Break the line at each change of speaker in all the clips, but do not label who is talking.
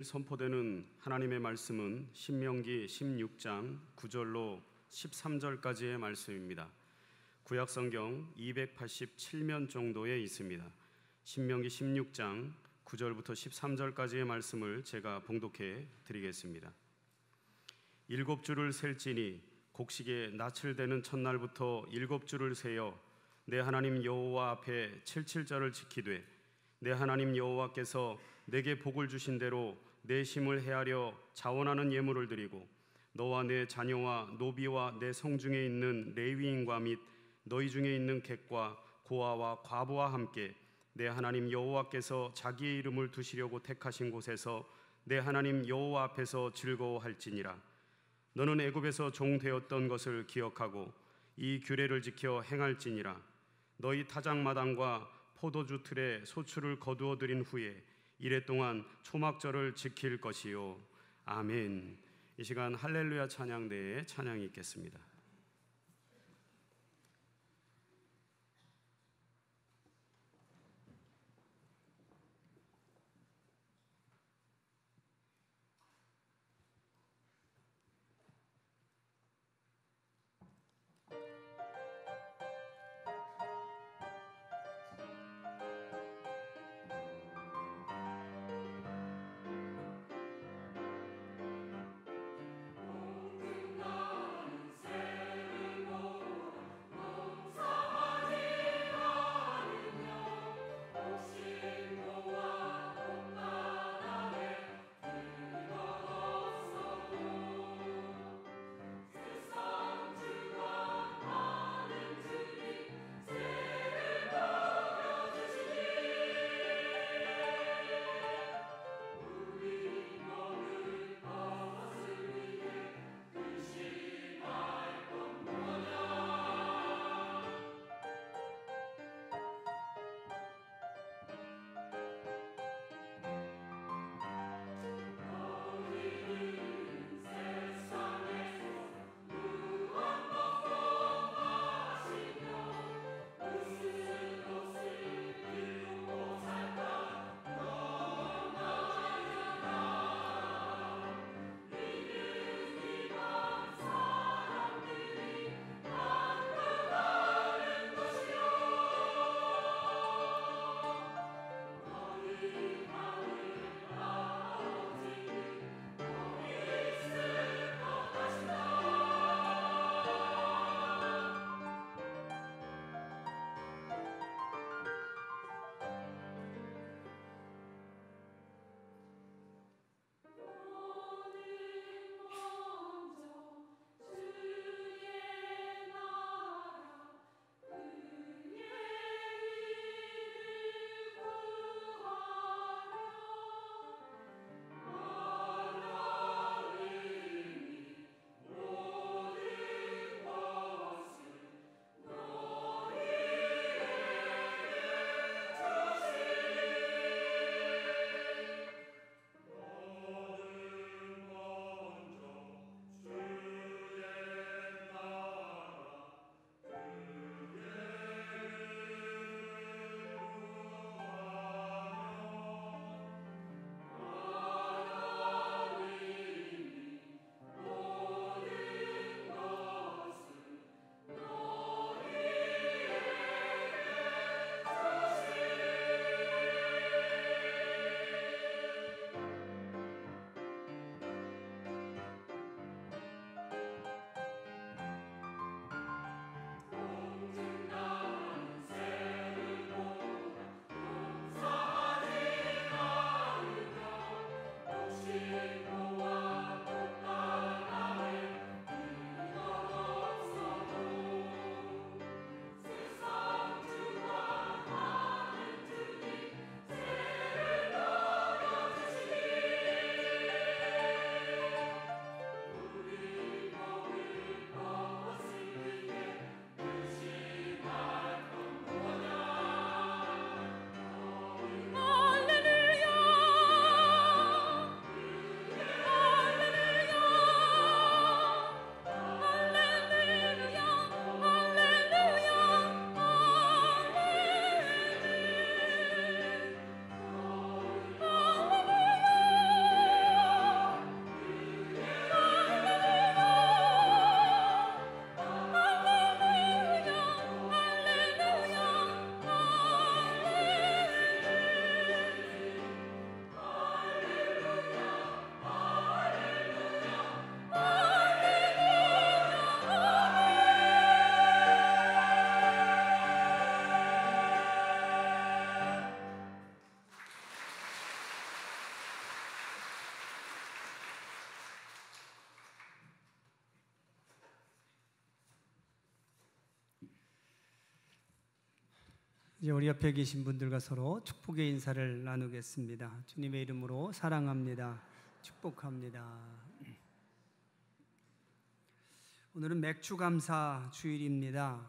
선포되는 하나님의 말씀은 신명기 16장 9절로 13절까지의 말씀입니다. 구약성경 287면 정도에 있습니다. 신명기 16장 9절부터 13절까지의 말씀을 제가 봉독해 드리겠습니다. 7주를 셀지니 곡식에 낯을 대는 첫날부터 7주를 세어 내 하나님 여호와 앞에 77절을 지키되 내 하나님 여호와께서 내게 복을 주신 대로 내 심을 헤아려 자원하는 예물을 드리고 너와 내 자녀와 노비와 내 성중에 있는 레위인과 및 너희 중에 있는 객과 고아와 과부와 함께 내 하나님 여호와께서 자기의 이름을 두시려고 택하신 곳에서 내 하나님 여호와 앞에서 즐거워할지니라. 너는 애굽에서 종 되었던 것을 기억하고 이 규례를 지켜 행할지니라. 너희 타작마당과 포도주 틀에 소출을 거두어 드린 후에 이래 동안 초막절을 지킬 것이요. 아멘. 이 시간 할렐루야 찬양대에 찬양이 있겠습니다.
모든 나는 새 이제 우리 옆에 계신 분들과 서로 축복의 인사를 나누겠습니다. 주님의 이름으로 사랑합니다. 축복합니다. 오늘은 맥주감사 주일입니다.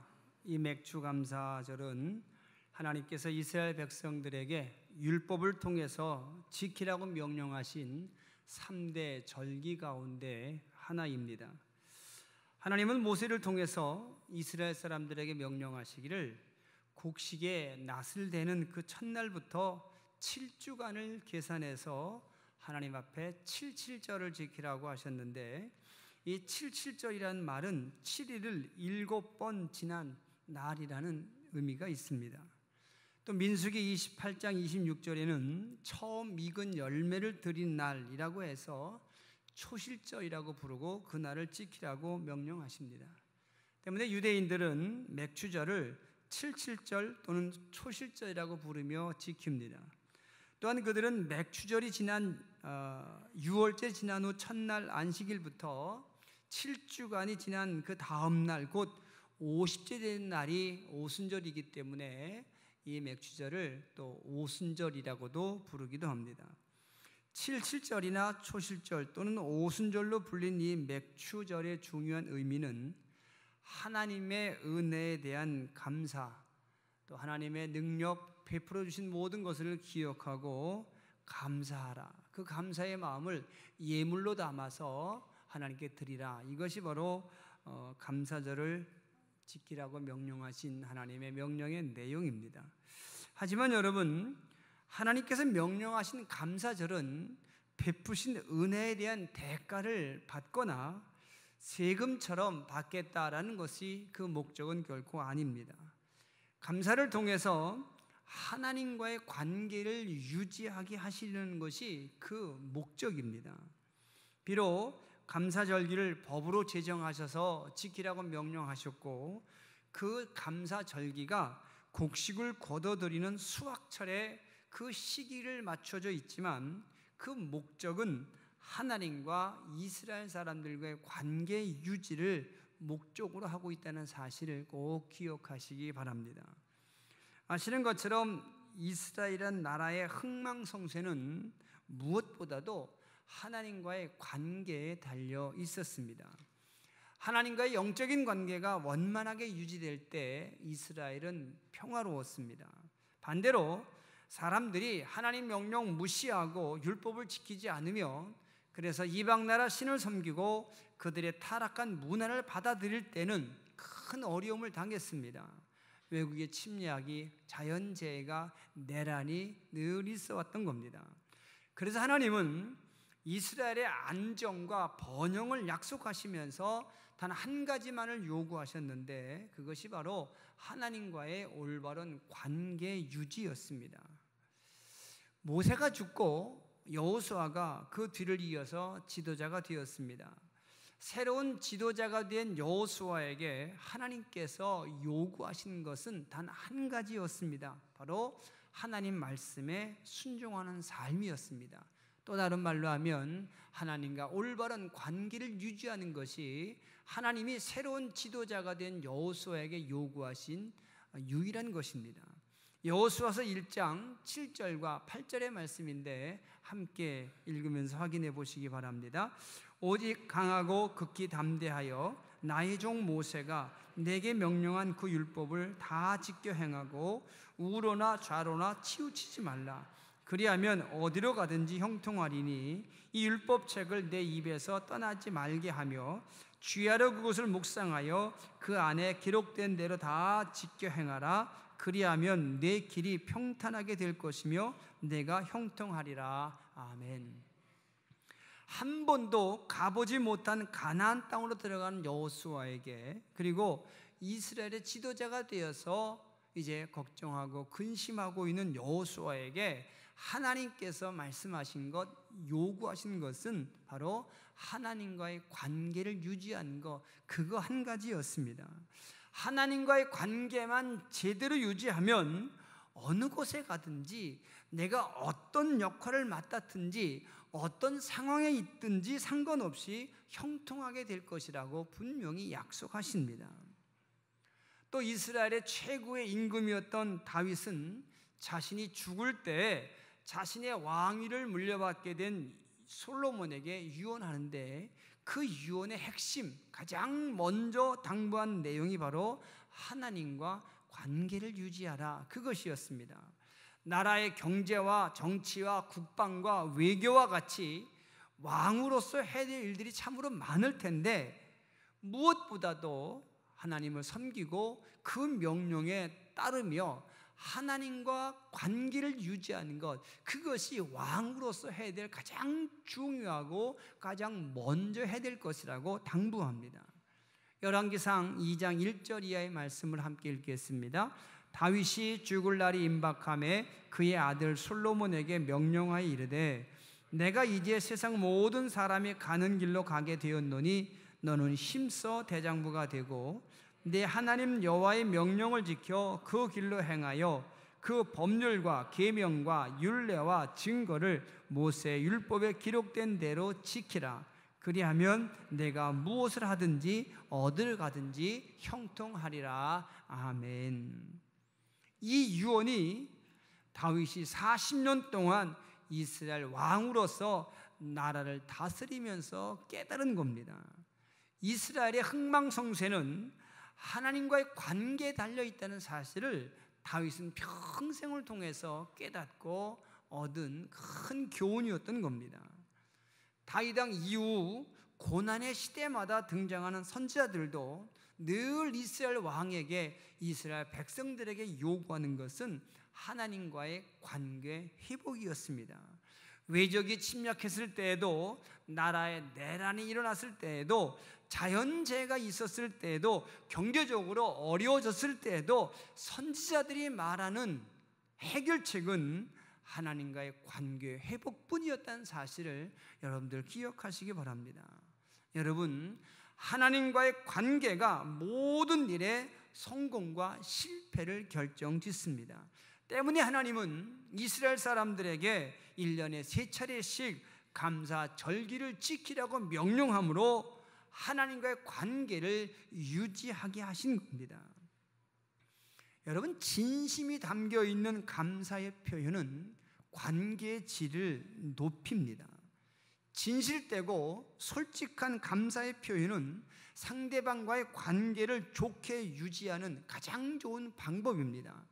이 맥주감사절은 하나님께서 이스라엘 백성들에게 율법을 통해서 지키라고 명령하신 3대 절기 가운데 하나입니다. 하나님은 모세를 통해서 이스라엘 사람들에게 명령하시기를 곡식의 낫을 대는 그 첫날부터 7주간을 계산해서 하나님 앞에 77절을 지키라고 하셨는데, 이 77절이라는 말은 7일을 7번 지난 날이라는 의미가 있습니다. 또 민수기 28장 26절에는 처음 익은 열매를 드린 날이라고 해서 초실절이라고 부르고 그 날을 지키라고 명령하십니다. 때문에 유대인들은 맥추절을 77절 또는 초실절이라고 부르며 지킵니다. 또한 그들은 맥추절이 지난 6월째 지난 후 첫날 안식일부터 7주간이 지난 그 다음 날 곧 50째 된 날이 오순절이기 때문에 이 맥추절을 또 오순절이라고도 부르기도 합니다. 77절이나 초실절 또는 오순절로 불린 이 맥추절의 중요한 의미는 하나님의 은혜에 대한 감사, 또 하나님의 능력 베풀어 주신 모든 것을 기억하고 감사하라. 그 감사의 마음을 예물로 담아서 하나님께 드리라. 이것이 바로 감사절을 지키라고 명령하신 하나님의 명령의 내용입니다. 하지만 여러분, 하나님께서 명령하신 감사절은 베푸신 은혜에 대한 대가를 받거나 세금처럼 받겠다라는 것이 그 목적은 결코 아닙니다. 감사를 통해서 하나님과의 관계를 유지하게 하시려는 것이 그 목적입니다. 비록 감사절기를 법으로 제정하셔서 지키라고 명령하셨고, 그 감사절기가 곡식을 거둬들이는 수확철에 그 시기를 맞춰져 있지만 그 목적은 하나님과 이스라엘 사람들과의 관계 유지를 목적으로 하고 있다는 사실을 꼭 기억하시기 바랍니다. 아시는 것처럼 이스라엘이라는 나라의 흥망성쇠는 무엇보다도 하나님과의 관계에 달려 있었습니다. 하나님과의 영적인 관계가 원만하게 유지될 때 이스라엘은 평화로웠습니다. 반대로 사람들이 하나님 명령 무시하고 율법을 지키지 않으며 그래서 이방나라 신을 섬기고 그들의 타락한 문화를 받아들일 때는 큰 어려움을 당했습니다. 외국의 침략이, 자연재해가 내란이 늘 있어왔던 겁니다. 그래서 하나님은 이스라엘의 안정과 번영을 약속하시면서 단 한 가지만을 요구하셨는데, 그것이 바로 하나님과의 올바른 관계 유지였습니다. 모세가 죽고 여호수아가 그 뒤를 이어서 지도자가 되었습니다. 새로운 지도자가 된 여호수아에게 하나님께서 요구하신 것은 단 한 가지였습니다. 바로 하나님 말씀에 순종하는 삶이었습니다. 또 다른 말로 하면 하나님과 올바른 관계를 유지하는 것이 하나님이 새로운 지도자가 된 여호수아에게 요구하신 유일한 것입니다. 여호수아서 1장 7절과 8절의 말씀인데 함께 읽으면서 확인해 보시기 바랍니다. 오직 강하고 극히 담대하여 나의 종 모세가 내게 명령한 그 율법을 다 지켜 행하고 우로나 좌로나 치우치지 말라. 그리하면 어디로 가든지 형통하리니 이 율법책을 내 입에서 떠나지 말게 하며 주야로 그것을 묵상하여 그 안에 기록된 대로 다 지켜 행하라. 그리하면 내 길이 평탄하게 될 것이며 내가 형통하리라. 아멘. 한 번도 가보지 못한 가나안 땅으로 들어가는 여호수아에게, 그리고 이스라엘의 지도자가 되어서 이제 걱정하고 근심하고 있는 여호수아에게 하나님께서 말씀하신 것, 요구하신 것은 바로 하나님과의 관계를 유지하는 것, 그거 한 가지였습니다. 하나님과의 관계만 제대로 유지하면 어느 곳에 가든지 내가 어떤 역할을 맡았든지 어떤 상황에 있든지 상관없이 형통하게 될 것이라고 분명히 약속하십니다. 또 이스라엘의 최고의 임금이었던 다윗은 자신이 죽을 때 자신의 왕위를 물려받게 된 솔로몬에게 유언하는데, 그 유언의 핵심, 가장 먼저 당부한 내용이 바로 하나님과 관계를 유지하라, 그것이었습니다. 나라의 경제와 정치와 국방과 외교와 같이 왕으로서 해야 될 일들이 참으로 많을 텐데, 무엇보다도 하나님을 섬기고 그 명령에 따르며 하나님과 관계를 유지하는 것, 그것이 왕으로서 해야 될 가장 중요하고 가장 먼저 해야 될 것이라고 당부합니다. 열왕기상 2장 1절 이하의 말씀을 함께 읽겠습니다. 다윗이 죽을 날이 임박하매 그의 아들 솔로몬에게 명령하여 이르되, 내가 이제 세상 모든 사람이 가는 길로 가게 되었노니 너는 힘써 대장부가 되고 내 하나님 여호와의 명령을 지켜 그 길로 행하여 그 법률과 계명과 율례와 증거를 모세 율법에 기록된 대로 지키라. 그리하면 내가 무엇을 하든지 어딜 가든지 형통하리라. 아멘. 이 유언이 다윗이 40년 동안 이스라엘 왕으로서 나라를 다스리면서 깨달은 겁니다. 이스라엘의 흥망성쇠는 하나님과의 관계에 달려있다는 사실을 다윗은 평생을 통해서 깨닫고 얻은 큰 교훈이었던 겁니다. 다윗 왕 이후 고난의 시대마다 등장하는 선지자들도 늘 이스라엘 왕에게, 이스라엘 백성들에게 요구하는 것은 하나님과의 관계 회복이었습니다. 외적이 침략했을 때에도, 나라에 내란이 일어났을 때에도, 자연재해가 있었을 때에도, 경제적으로 어려워졌을 때에도 선지자들이 말하는 해결책은 하나님과의 관계 회복뿐이었다는 사실을 여러분들 기억하시기 바랍니다. 여러분, 하나님과의 관계가 모든 일의 성공과 실패를 결정짓습니다. 때문에 하나님은 이스라엘 사람들에게 1년에 3차례씩 감사 절기를 지키라고 명령함으로 하나님과의 관계를 유지하게 하신 겁니다. 여러분, 진심이 담겨 있는 감사의 표현은 관계의 질을 높입니다. 진실되고 솔직한 감사의 표현은 상대방과의 관계를 좋게 유지하는 가장 좋은 방법입니다.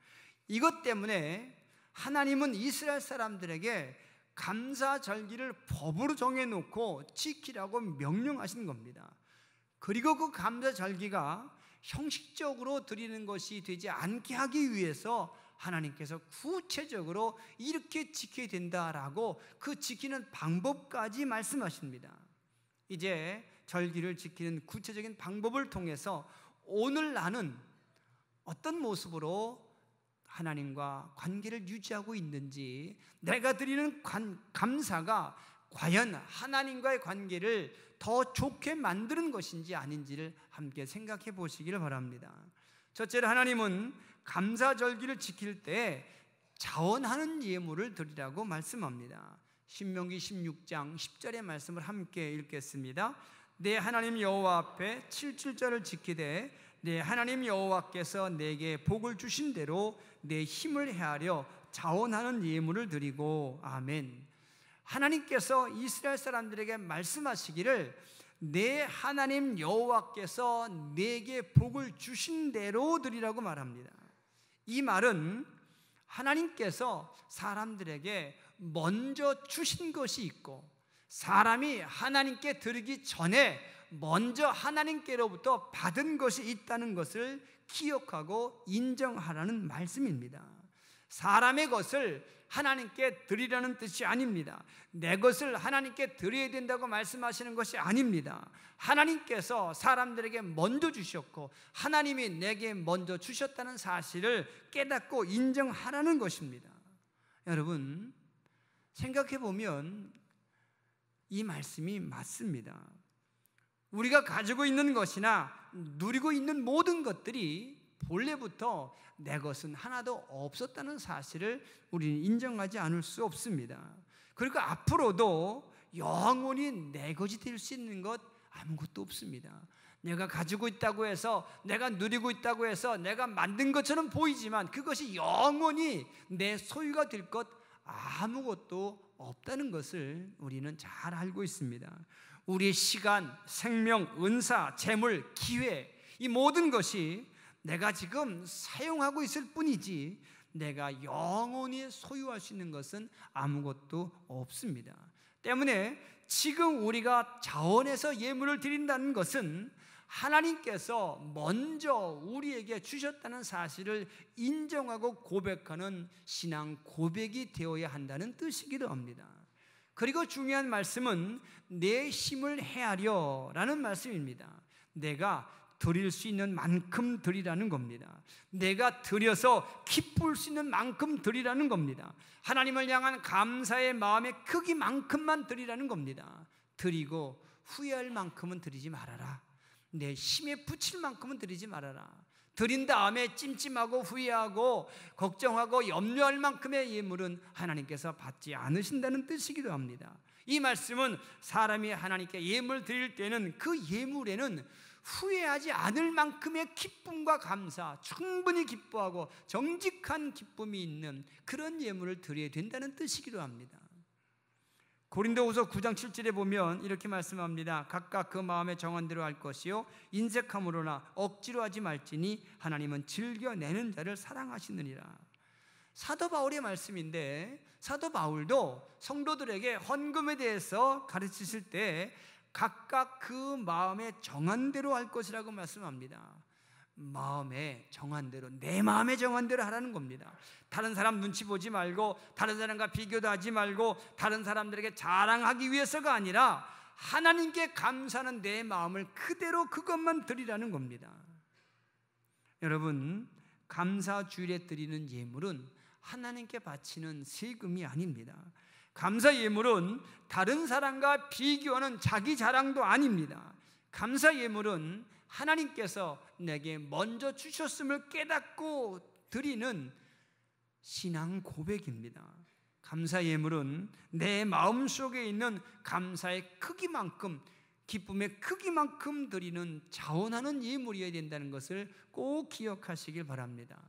이것 때문에 하나님은 이스라엘 사람들에게 감사절기를 법으로 정해놓고 지키라고 명령하신 겁니다. 그리고 그 감사절기가 형식적으로 드리는 것이 되지 않게 하기 위해서 하나님께서 구체적으로 이렇게 지켜야 된다라고 그 지키는 방법까지 말씀하십니다. 이제 절기를 지키는 구체적인 방법을 통해서 오늘 나는 어떤 모습으로 하나님과 관계를 유지하고 있는지, 내가 드리는 감사가 과연 하나님과의 관계를 더 좋게 만드는 것인지 아닌지를 함께 생각해 보시기를 바랍니다. 첫째로, 하나님은 감사절기를 지킬 때 자원하는 예물을 드리라고 말씀합니다. 신명기 16장 10절의 말씀을 함께 읽겠습니다. 내 하나님 여호와 앞에 7절을 지키되 내 하나님 여호와께서 내게 복을 주신 대로 내 힘을 헤아려 자원하는 예물을 드리고. 아멘. 하나님께서 이스라엘 사람들에게 말씀하시기를 내 하나님 여호와께서 내게 복을 주신 대로 드리라고 말합니다. 이 말은 하나님께서 사람들에게 먼저 주신 것이 있고, 사람이 하나님께 드리기 전에 먼저 하나님께로부터 받은 것이 있다는 것을 기억하고 인정하라는 말씀입니다. 사람의 것을 하나님께 드리라는 뜻이 아닙니다. 내 것을 하나님께 드려야 된다고 말씀하시는 것이 아닙니다. 하나님께서 사람들에게 먼저 주셨고 하나님이 내게 먼저 주셨다는 사실을 깨닫고 인정하라는 것입니다. 여러분, 생각해 보면 이 말씀이 맞습니다. 우리가 가지고 있는 것이나 누리고 있는 모든 것들이 본래부터 내 것은 하나도 없었다는 사실을 우리는 인정하지 않을 수 없습니다. 그리고 앞으로도 영원히 내 것이 될 수 있는 것 아무것도 없습니다. 내가 가지고 있다고 해서, 내가 누리고 있다고 해서 내가 만든 것처럼 보이지만 그것이 영원히 내 소유가 될 것 아무것도 없다는 것을 우리는 잘 알고 있습니다. 우리의 시간, 생명, 은사, 재물, 기회, 이 모든 것이 내가 지금 사용하고 있을 뿐이지 내가 영원히 소유할 수 있는 것은 아무것도 없습니다. 때문에 지금 우리가 자원해서 예물을 드린다는 것은 하나님께서 먼저 우리에게 주셨다는 사실을 인정하고 고백하는 신앙 고백이 되어야 한다는 뜻이기도 합니다. 그리고 중요한 말씀은 내 힘을 헤아려 라는 말씀입니다. 내가 드릴 수 있는 만큼 드리라는 겁니다. 내가 드려서 기쁠 수 있는 만큼 드리라는 겁니다. 하나님을 향한 감사의 마음의 크기만큼만 드리라는 겁니다. 드리고 후회할 만큼은 드리지 말아라. 내 힘에 붙일 만큼은 드리지 말아라. 드린 다음에 찜찜하고 후회하고 걱정하고 염려할 만큼의 예물은 하나님께서 받지 않으신다는 뜻이기도 합니다. 이 말씀은 사람이 하나님께 예물 드릴 때는 그 예물에는 후회하지 않을 만큼의 기쁨과 감사, 충분히 기뻐하고 정직한 기쁨이 있는 그런 예물을 드려야 된다는 뜻이기도 합니다. 고린도후서 9장 7절에 보면 이렇게 말씀합니다. 각각 그 마음에 정한 대로 할 것이요 인색함으로나 억지로 하지 말지니 하나님은 즐겨내는 자를 사랑하시느니라. 사도 바울의 말씀인데, 사도 바울도 성도들에게 헌금에 대해서 가르치실 때 각각 그 마음에 정한 대로 할 것이라고 말씀합니다. 마음에 정한 대로, 내 마음에 정한 대로 하라는 겁니다. 다른 사람 눈치 보지 말고, 다른 사람과 비교도 하지 말고, 다른 사람들에게 자랑하기 위해서가 아니라 하나님께 감사하는 내 마음을 그대로 그것만 드리라는 겁니다. 여러분, 감사 주일에 드리는 예물은 하나님께 바치는 세금이 아닙니다. 감사 예물은 다른 사람과 비교하는 자기 자랑도 아닙니다. 감사 예물은 하나님께서 내게 먼저 주셨음을 깨닫고 드리는 신앙 고백입니다. 감사 예물은 내 마음속에 있는 감사의 크기만큼, 기쁨의 크기만큼 드리는 자원하는 예물이어야 된다는 것을 꼭 기억하시길 바랍니다.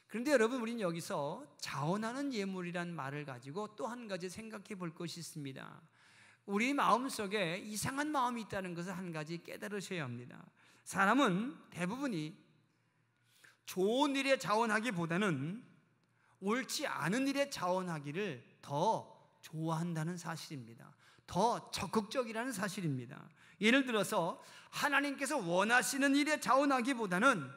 그런데 여러분, 우리는 여기서 자원하는 예물이란 말을 가지고 또 한 가지 생각해 볼 것이 있습니다. 우리 마음속에 이상한 마음이 있다는 것을 한 가지 깨달으셔야 합니다. 사람은 대부분이 좋은 일에 자원하기보다는 옳지 않은 일에 자원하기를 더 좋아한다는 사실입니다. 더 적극적이라는 사실입니다. 예를 들어서 하나님께서 원하시는 일에 자원하기보다는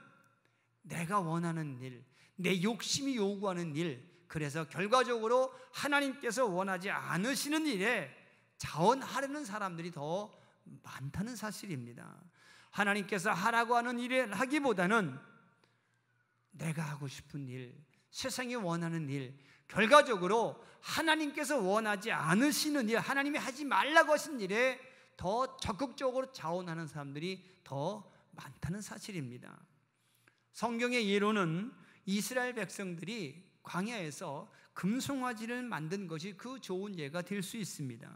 내가 원하는 일, 내 욕심이 요구하는 일, 그래서 결과적으로 하나님께서 원하지 않으시는 일에 자원하려는 사람들이 더 많다는 사실입니다. 하나님께서 하라고 하는 일을 하기보다는 내가 하고 싶은 일, 세상이 원하는 일, 결과적으로 하나님께서 원하지 않으시는 일, 하나님이 하지 말라고 하신 일에 더 적극적으로 자원하는 사람들이 더 많다는 사실입니다. 성경의 예로는 이스라엘 백성들이 광야에서 금송아지를 만든 것이 그 좋은 예가 될 수 있습니다.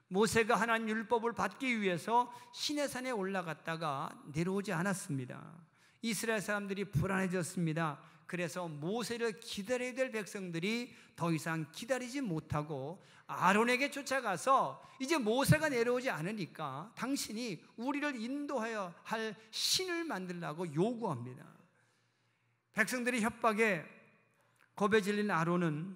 모세가 하나님 율법을 받기 위해서 시내산에 올라갔다가 내려오지 않았습니다. 이스라엘 사람들이 불안해졌습니다. 그래서 모세를 기다려야 될 백성들이 더 이상 기다리지 못하고 아론에게 쫓아가서 이제 모세가 내려오지 않으니까 당신이 우리를 인도하여 할 신을 만들라고 요구합니다. 백성들의 협박에 겁에 질린 아론은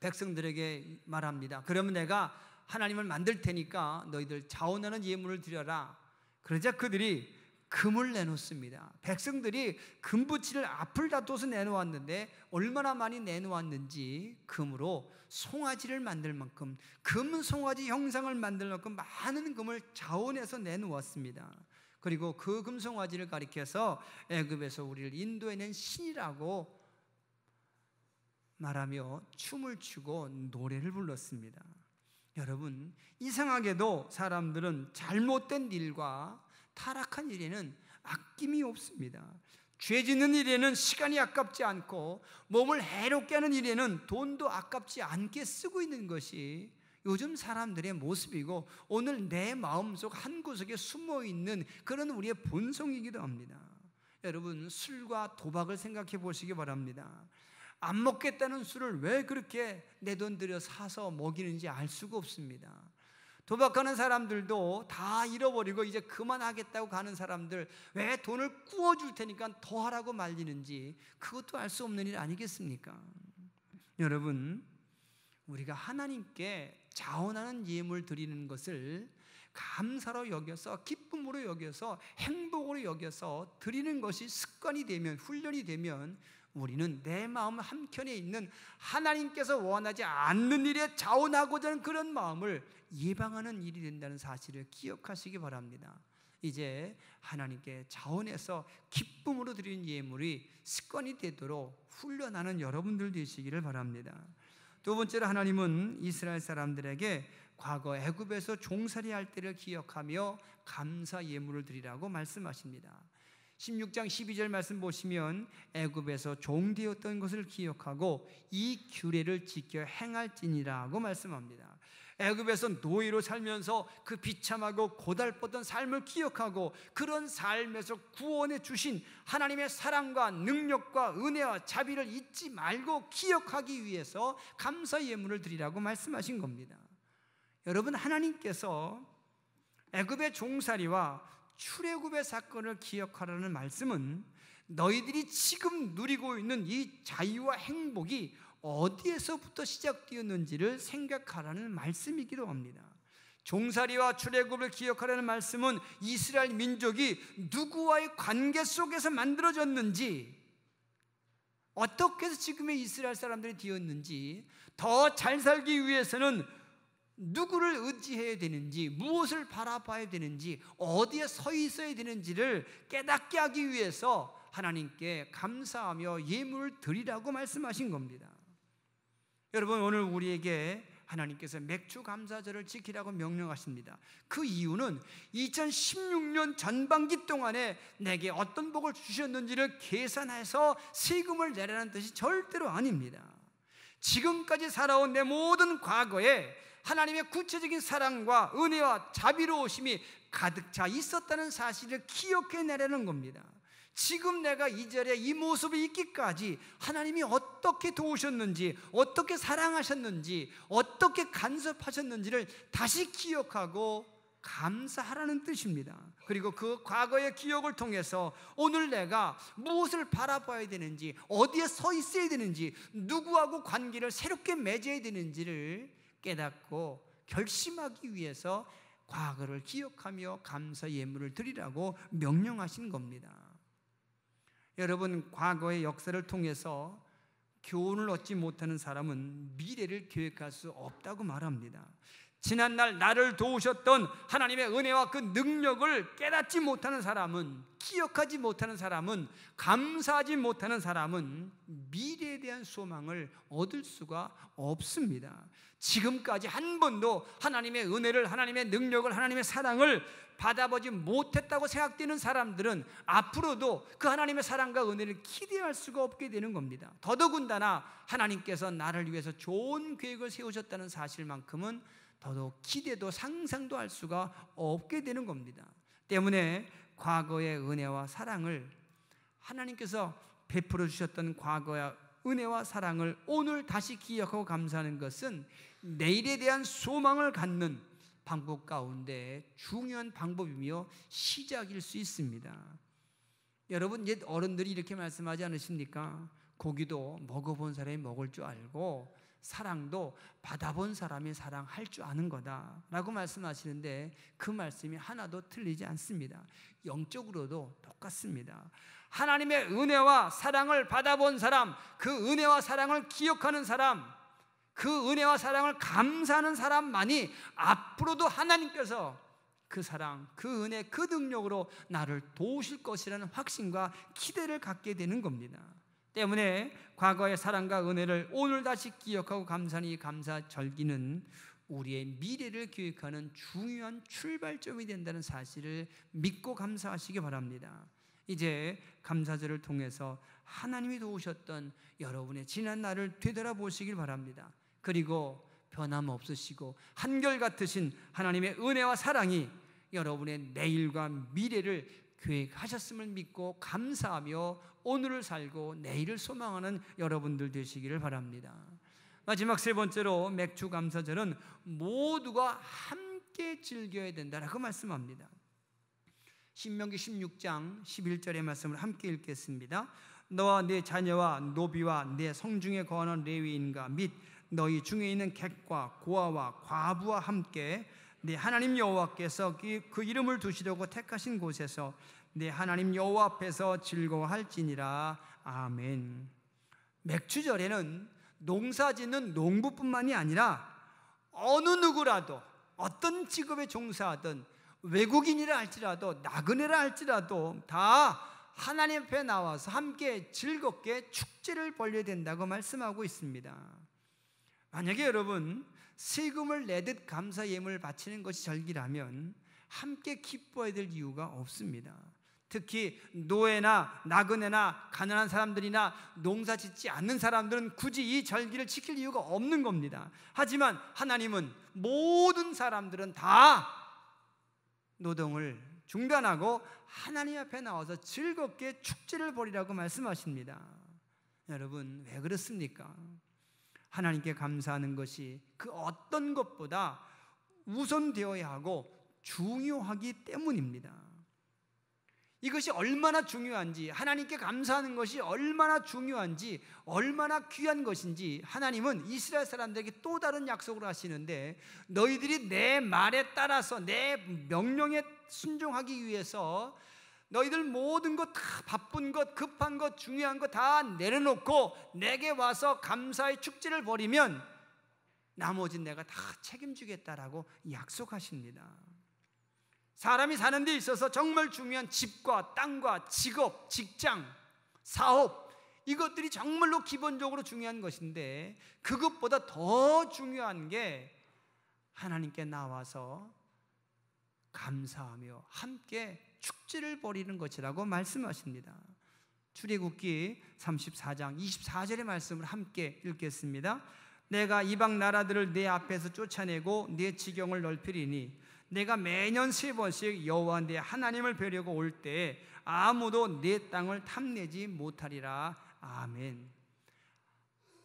백성들에게 말합니다. 그러면 내가 하나님을 만들 테니까 너희들 자원하는 예물을 드려라. 그러자 그들이 금을 내놓습니다. 백성들이 금붙이를 앞을 다퉈서 내놓았는데 얼마나 많이 내놓았는지 금으로 송아지를 만들 만큼, 금 송아지 형상을 만들 만큼 많은 금을 자원해서 내놓았습니다. 그리고 그 금송아지를 가리켜서 애굽에서 우리를 인도해낸 신이라고 말하며 춤을 추고 노래를 불렀습니다. 여러분, 이상하게도 사람들은 잘못된 일과 타락한 일에는 아낌이 없습니다. 죄 짓는 일에는 시간이 아깝지 않고 몸을 해롭게 하는 일에는 돈도 아깝지 않게 쓰고 있는 것이 요즘 사람들의 모습이고 오늘 내 마음속 한구석에 숨어있는 그런 우리의 본성이기도 합니다. 여러분, 술과 도박을 생각해 보시기 바랍니다. 안 먹겠다는 술을 왜 그렇게 내 돈 들여 사서 먹이는지 알 수가 없습니다. 도박하는 사람들도 다 잃어버리고 이제 그만하겠다고 가는 사람들 왜 돈을 구워줄 테니까 더 하라고 말리는지 그것도 알 수 없는 일 아니겠습니까? 여러분, 우리가 하나님께 자원하는 예물 드리는 것을 감사로 여겨서 기쁨으로 여겨서 행복으로 여겨서 드리는 것이 습관이 되면, 훈련이 되면 우리는 내 마음 한켠에 있는 하나님께서 원하지 않는 일에 자원하고자 하는 그런 마음을 예방하는 일이 된다는 사실을 기억하시기 바랍니다. 이제 하나님께 자원해서 기쁨으로 드리는 예물이 습관이 되도록 훈련하는 여러분들 되시기를 바랍니다. 두 번째로, 하나님은 이스라엘 사람들에게 과거 애굽에서 종살이할 때를 기억하며 감사 예물을 드리라고 말씀하십니다. 16장 12절 말씀 보시면 애굽에서 종되었던 것을 기억하고 이 규례를 지켜 행할지니라고 말씀합니다. 애굽에서 노예로 살면서 그 비참하고 고달팠던 삶을 기억하고 그런 삶에서 구원해 주신 하나님의 사랑과 능력과 은혜와 자비를 잊지 말고 기억하기 위해서 감사 예물을 드리라고 말씀하신 겁니다. 여러분, 하나님께서 애굽의 종살이와 출애굽의 사건을 기억하라는 말씀은 너희들이 지금 누리고 있는 이 자유와 행복이 어디에서부터 시작되었는지를 생각하라는 말씀이기도 합니다. 종살이와 출애굽을 기억하라는 말씀은 이스라엘 민족이 누구와의 관계 속에서 만들어졌는지, 어떻게 해서 지금의 이스라엘 사람들이 되었는지, 더 잘 살기 위해서는 누구를 의지해야 되는지, 무엇을 바라봐야 되는지, 어디에 서 있어야 되는지를 깨닫게 하기 위해서 하나님께 감사하며 예물을 드리라고 말씀하신 겁니다. 여러분, 오늘 우리에게 하나님께서 맥주 감사절을 지키라고 명령하십니다. 그 이유는 2016년 전반기 동안에 내게 어떤 복을 주셨는지를 계산해서 세금을 내라는 뜻이 절대로 아닙니다. 지금까지 살아온 내 모든 과거에 하나님의 구체적인 사랑과 은혜와 자비로우심이 가득 차 있었다는 사실을 기억해내라는 겁니다. 지금 내가 이 자리에 이 모습이 있기까지 하나님이 어떻게 도우셨는지, 어떻게 사랑하셨는지, 어떻게 간섭하셨는지를 다시 기억하고 감사하라는 뜻입니다. 그리고 그 과거의 기억을 통해서 오늘 내가 무엇을 바라봐야 되는지, 어디에 서 있어야 되는지, 누구하고 관계를 새롭게 맺어야 되는지를 깨닫고 결심하기 위해서 과거를 기억하며 감사 예물을 드리라고 명령하신 겁니다. 여러분, 과거의 역사를 통해서 교훈을 얻지 못하는 사람은 미래를 계획할 수 없다고 말합니다. 지난날 나를 도우셨던 하나님의 은혜와 그 능력을 깨닫지 못하는 사람은, 기억하지 못하는 사람은, 감사하지 못하는 사람은 미래에 대한 소망을 얻을 수가 없습니다. 지금까지 한 번도 하나님의 은혜를, 하나님의 능력을, 하나님의 사랑을 받아보지 못했다고 생각되는 사람들은 앞으로도 그 하나님의 사랑과 은혜를 기대할 수가 없게 되는 겁니다. 더더군다나 하나님께서 나를 위해서 좋은 계획을 세우셨다는 사실만큼은 더더욱 기대도 상상도 할 수가 없게 되는 겁니다. 때문에 과거의 은혜와 사랑을, 하나님께서 베풀어 주셨던 과거의 은혜와 사랑을 오늘 다시 기억하고 감사하는 것은 내일에 대한 소망을 갖는 방법 가운데 중요한 방법이며 시작일 수 있습니다. 여러분, 옛 어른들이 이렇게 말씀하지 않으십니까? 고기도 먹어본 사람이 먹을 줄 알고 사랑도 받아본 사람이 사랑할 줄 아는 거다라고 말씀하시는데 그 말씀이 하나도 틀리지 않습니다. 영적으로도 똑같습니다. 하나님의 은혜와 사랑을 받아본 사람, 그 은혜와 사랑을 기억하는 사람, 그 은혜와 사랑을 감사하는 사람만이 앞으로도 하나님께서 그 사랑, 그 은혜, 그 능력으로 나를 도우실 것이라는 확신과 기대를 갖게 되는 겁니다. 때문에 과거의 사랑과 은혜를 오늘 다시 기억하고 감사하는 이 감사절기는 우리의 미래를 계획하는 중요한 출발점이 된다는 사실을 믿고 감사하시기 바랍니다. 이제 감사절을 통해서 하나님이 도우셨던 여러분의 지난 날을 되돌아보시길 바랍니다. 그리고 변함없으시고 한결같으신 하나님의 은혜와 사랑이 여러분의 내일과 미래를 계획하셨음을 믿고 감사하며 오늘을 살고 내일을 소망하는 여러분들 되시기를 바랍니다. 마지막 세 번째로 맥주 감사절은 모두가 함께 즐겨야 된다라고 말씀합니다. 신명기 16장 11절의 말씀을 함께 읽겠습니다. 너와 네 자녀와 노비와 네 성중에 거하는 레위인과 및 너희 중에 있는 객과 고아와 과부와 함께 네 하나님 여호와께서 그 이름을 두시려고 택하신 곳에서 네 하나님 여호와 앞에서 즐거워할지니라. 아멘. 맥주절에는 농사짓는 농부뿐만이 아니라 어느 누구라도 어떤 직업에 종사하든 외국인이라 할지라도 나그네라 할지라도 다 하나님 앞에 나와서 함께 즐겁게 축제를 벌여야 된다고 말씀하고 있습니다. 만약에 여러분 세금을 내듯 감사 예물을 바치는 것이 절기라면 함께 기뻐해야 될 이유가 없습니다. 특히 노예나 나그네나 가난한 사람들이나 농사 짓지 않는 사람들은 굳이 이 절기를 지킬 이유가 없는 겁니다. 하지만 하나님은 모든 사람들은 다 노동을 중단하고 하나님 앞에 나와서 즐겁게 축제를 벌이라고 말씀하십니다. 여러분 왜 그렇습니까? 하나님께 감사하는 것이 그 어떤 것보다 우선되어야 하고 중요하기 때문입니다. 이것이 얼마나 중요한지, 하나님께 감사하는 것이 얼마나 중요한지, 얼마나 귀한 것인지 하나님은 이스라엘 사람들에게 또 다른 약속을 하시는데, 너희들이 내 말에 따라서 내 명령에 순종하기 위해서 너희들 모든 것 다 바쁜 것, 급한 것, 중요한 것 다 내려놓고 내게 와서 감사의 축제를 벌이면 나머지는 내가 다 책임지겠다라고 약속하십니다. 사람이 사는 데 있어서 정말 중요한 집과 땅과 직업, 직장, 사업, 이것들이 정말로 기본적으로 중요한 것인데 그것보다 더 중요한 게 하나님께 나와서 감사하며 함께 축제를 벌이는 것이라고 말씀하십니다. 출애굽기 34장 24절의 말씀을 함께 읽겠습니다. 내가 이방 나라들을 내 앞에서 쫓아내고 내 지경을 넓히리니 내가 매년 3번씩 여호와 내 하나님을 뵈려고 올 때에 아무도 내 땅을 탐내지 못하리라. 아멘.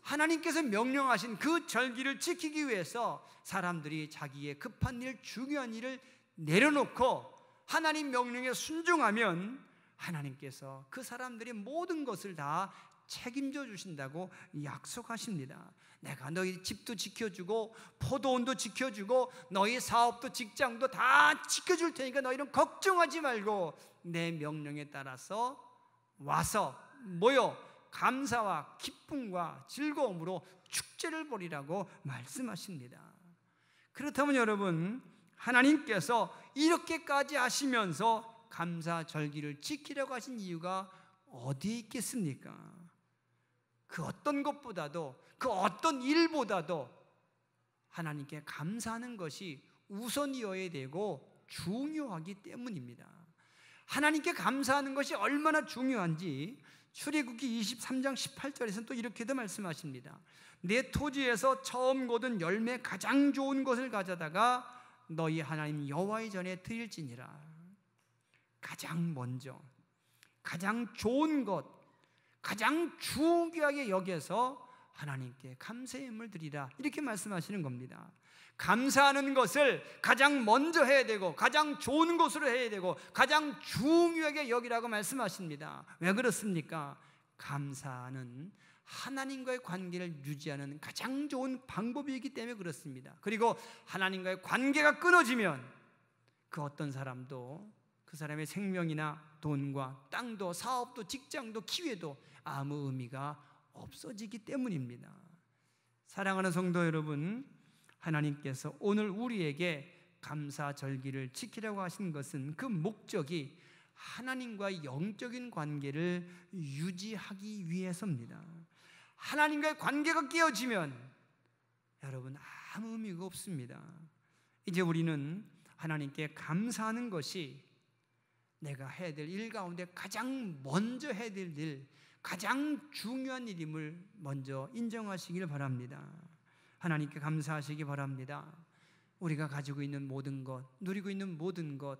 하나님께서 명령하신 그 절기를 지키기 위해서 사람들이 자기의 급한 일, 중요한 일을 내려놓고 하나님 명령에 순종하면 하나님께서 그 사람들의 모든 것을 다 책임져 주신다고 약속하십니다. 내가 너희 집도 지켜주고 포도원도 지켜주고 너희 사업도 직장도 다 지켜줄 테니까 너희는 걱정하지 말고 내 명령에 따라서 와서 모여 감사와 기쁨과 즐거움으로 축제를 벌이라고 말씀하십니다. 그렇다면 여러분, 하나님께서 이렇게까지 하시면서 감사 절기를 지키려고 하신 이유가 어디에 있겠습니까? 그 어떤 것보다도, 그 어떤 일보다도 하나님께 감사하는 것이 우선이어야 되고 중요하기 때문입니다. 하나님께 감사하는 것이 얼마나 중요한지 출애굽기 23장 18절에서는 또 이렇게도 말씀하십니다. 내 토지에서 처음 거둔 열매 가장 좋은 것을 가져다가 너희 하나님 여호와의 전에 드릴지니라. 가장 먼저, 가장 좋은 것, 가장 중요하게 여겨서 하나님께 감사의 예물을 드리라, 이렇게 말씀하시는 겁니다. 감사하는 것을 가장 먼저 해야 되고 가장 좋은 것으로 해야 되고 가장 중요하게 여기라고 말씀하십니다. 왜 그렇습니까? 감사는 하나님과의 관계를 유지하는 가장 좋은 방법이기 때문에 그렇습니다. 그리고 하나님과의 관계가 끊어지면 그 어떤 사람도 그 사람의 생명이나 돈과 땅도 사업도 직장도 기회도 아무 의미가 없어지기 때문입니다. 사랑하는 성도 여러분, 하나님께서 오늘 우리에게 감사 절기를 지키라고 하신 것은 그 목적이 하나님과의 영적인 관계를 유지하기 위해서입니다. 하나님과의 관계가 깨어지면 여러분 아무 의미가 없습니다. 이제 우리는 하나님께 감사하는 것이 내가 해야 될 일 가운데 가장 먼저 해야 될 일, 가장 중요한 일임을 먼저 인정하시길 바랍니다. 하나님께 감사하시기 바랍니다. 우리가 가지고 있는 모든 것, 누리고 있는 모든 것,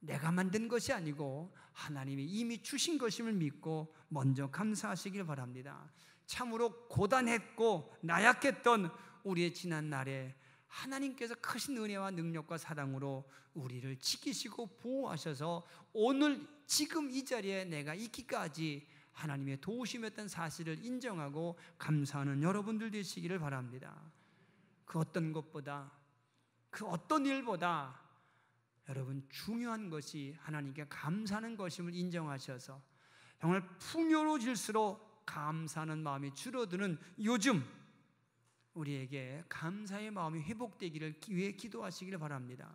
내가 만든 것이 아니고 하나님이 이미 주신 것임을 믿고 먼저 감사하시길 바랍니다. 참으로 고단했고 나약했던 우리의 지난 날에 하나님께서 크신 은혜와 능력과 사랑으로 우리를 지키시고 보호하셔서 오늘 지금 이 자리에 내가 있기까지 하나님의 도우심이었던 사실을 인정하고 감사하는 여러분들 되시기를 바랍니다. 그 어떤 것보다, 그 어떤 일보다 여러분 중요한 것이 하나님께 감사하는 것임을 인정하셔서 정말 풍요로워질수록 감사하는 마음이 줄어드는 요즘 우리에게 감사의 마음이 회복되기를 위해 기도하시기를 바랍니다.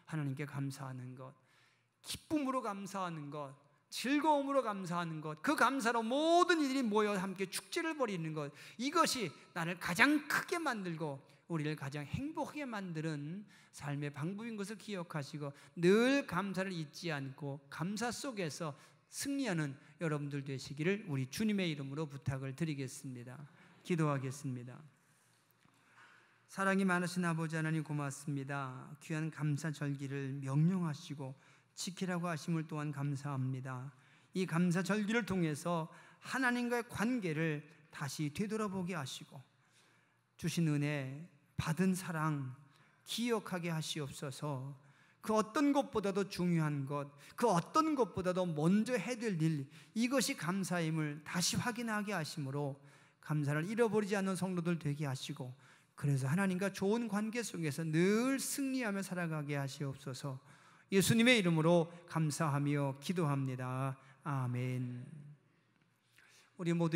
하나님께 감사하는 것, 기쁨으로 감사하는 것, 즐거움으로 감사하는 것, 그 감사로 모든 이들이 모여 함께 축제를 벌이는 것, 이것이 나를 가장 크게 만들고 우리를 가장 행복하게 만드는 삶의 방법인 것을 기억하시고 늘 감사를 잊지 않고 감사 속에서 승리하는 여러분들 되시기를 우리 주님의 이름으로 부탁을 드리겠습니다. 기도하겠습니다. 사랑이 많으신 아버지 하나님 고맙습니다. 귀한 감사절기를 명령하시고 지키라고 하심을 또한 감사합니다. 이 감사절기를 통해서 하나님과의 관계를 다시 되돌아보게 하시고 주신 은혜, 받은 사랑 기억하게 하시옵소서. 그 어떤 것보다도 중요한 것, 그 어떤 것보다도 먼저 해야 될 일, 이것이 감사임을 다시 확인하게 하심으로 감사를 잃어버리지 않는 성도들 되게 하시고 그래서 하나님과 좋은 관계 속에서 늘 승리하며 살아가게 하시옵소서. 예수님의 이름으로 감사하며 기도합니다. 아멘. 우리 모두